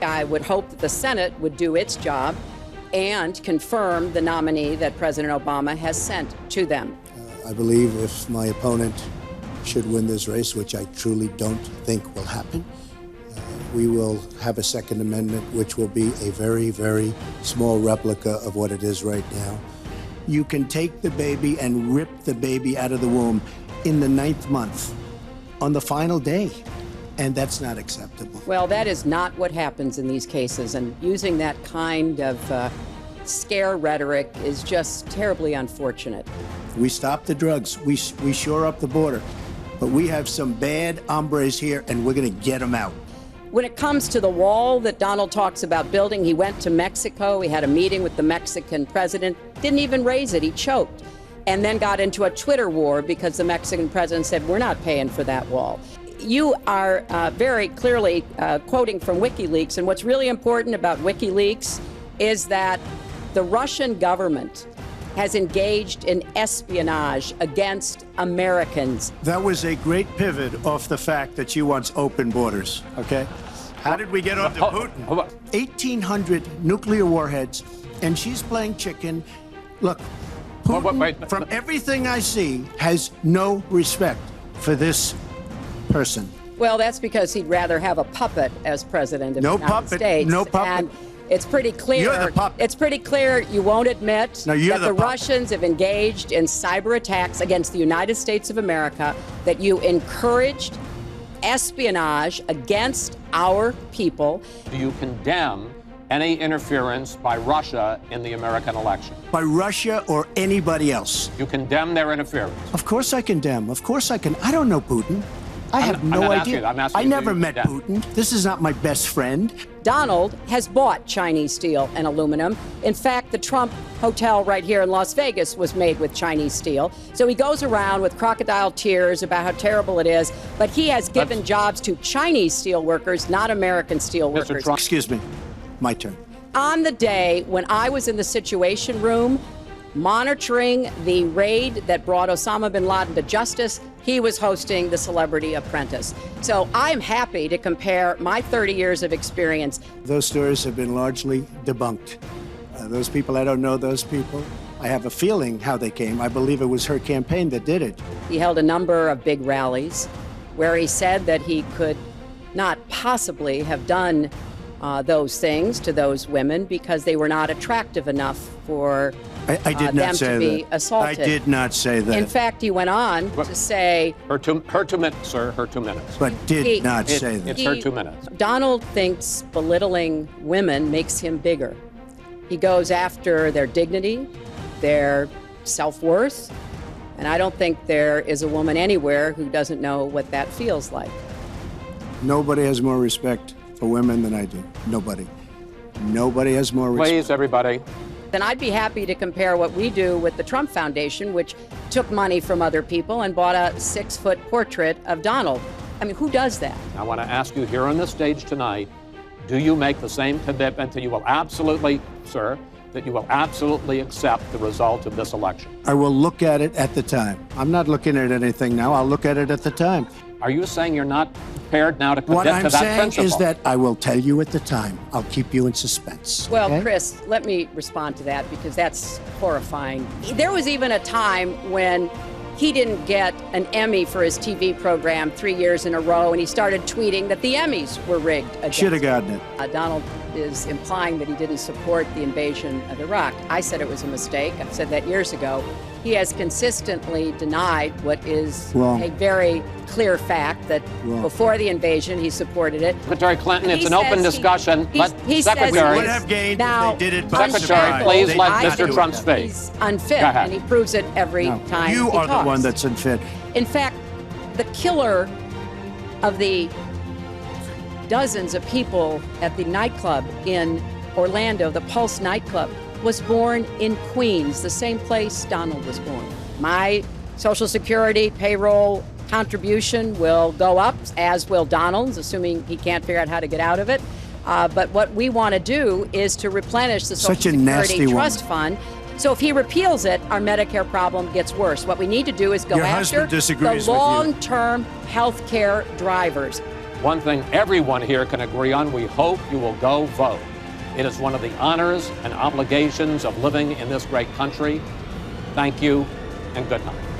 I would hope that the Senate would do its job and confirm the nominee that President Obama has sent to them. I believe if my opponent should win this race, which I truly don't think will happen, we will have a Second Amendment, which will be a very, very small replica of what it is right now. You can take the baby and rip the baby out of the womb in the 9th month on the final day, and that's not acceptable. Well, that is not what happens in these cases, and using that kind of scare rhetoric is just terribly unfortunate. We stop the drugs, we shore up the border, but we have some bad hombres here, and we're going to get them out. When it comes to the wall that Donald talks about building, he went to Mexico, he had a meeting with the Mexican president, didn't even raise it, he choked, and then got into a Twitter war because the Mexican president said, we're not paying for that wall. You are very clearly quoting from WikiLeaks, and what's really important about WikiLeaks is that the Russian government has engaged in espionage against Americans. That was a great pivot off the fact that she wants open borders, okay? How did we get on to Putin? 1,800 nuclear warheads, and she's playing chicken. Look, Putin, from everything I see, has no respect for this person. Well, that's because he'd rather have a puppet as president of the United States. No puppet. And it's pretty clear. You're the puppet. It's pretty clear you won't admit that the Russians have engaged in cyber attacks against the United States of America, that you encouraged espionage against our people. Do you condemn any interference by Russia in the American election? By Russia or anybody else? You condemn their interference? Of course I condemn. Of course I can. I don't know Putin. I have no idea. I never met Putin. This is not my best friend. Donald has bought Chinese steel and aluminum. In fact, the Trump hotel right here in Las Vegas was made with Chinese steel. So he goes around with crocodile tears about how terrible it is, but he has given jobs to Chinese steel workers, not American steel workers. Excuse me, my turn. On the day when I was in the Situation Room monitoring the raid that brought Osama bin Laden to justice, he was hosting the Celebrity Apprentice. So I'm happy to compare my 30 years of experience. Those stories have been largely debunked. Those people, I don't know those people. I have a feeling how they came. I believe it was her campaign that did it. He held a number of big rallies where he said that he could not possibly have done those things to those women because they were not attractive enough for them to be assaulted. I did not say that. In fact, he went on to say... Her 2 minutes, sir, her 2 minutes. But did not say that. It's her 2 minutes. Donald thinks belittling women makes him bigger. He goes after their dignity, their self-worth, and I don't think there is a woman anywhere who doesn't know what that feels like. Nobody has more respect for women than I do. Nobody. Nobody has more respect. Please, everybody. Then I'd be happy to compare what we do with the Trump Foundation, which took money from other people and bought a 6-foot portrait of Donald. I mean, who does that? I want to ask you here on the stage tonight, do you make the same commitment that you will absolutely, sir, that you will absolutely accept the result of this election? I will look at it at the time. I'm not looking at anything now. I'll look at it at the time. Are you saying you're not prepared now to commit to that principle? What I'm saying is that I will tell you at the time. I'll keep you in suspense. Well, okay? Chris, let me respond to that because that's horrifying. There was even a time when he didn't get an Emmy for his TV program 3 years in a row, and he started tweeting that the Emmys were rigged. Should have gotten it. Donald is implying that he didn't support the invasion of Iraq. I said it was a mistake. I've said that years ago. He has consistently denied what is a very clear fact, that before the invasion, he supported it. Secretary Clinton, it's an open discussion. Secretary, would have gained if they did it. Secretary, please let Mr. Trump speak. He's unfit, and he proves it every time you he are talks. The one that's unfit. In fact, the killer of the dozens of people at the nightclub in Orlando, the Pulse nightclub, was born in Queens, the same place Donald was born. My Social Security payroll contribution will go up, as will Donald's, assuming he can't figure out how to get out of it. But what we want to do is to replenish the Social Security Trust Fund. So if he repeals it, our Medicare problem gets worse. What we need to do is go after the long-term health care drivers. One thing everyone here can agree on, we hope you will go vote. It is one of the honors and obligations of living in this great country. Thank you, and good night.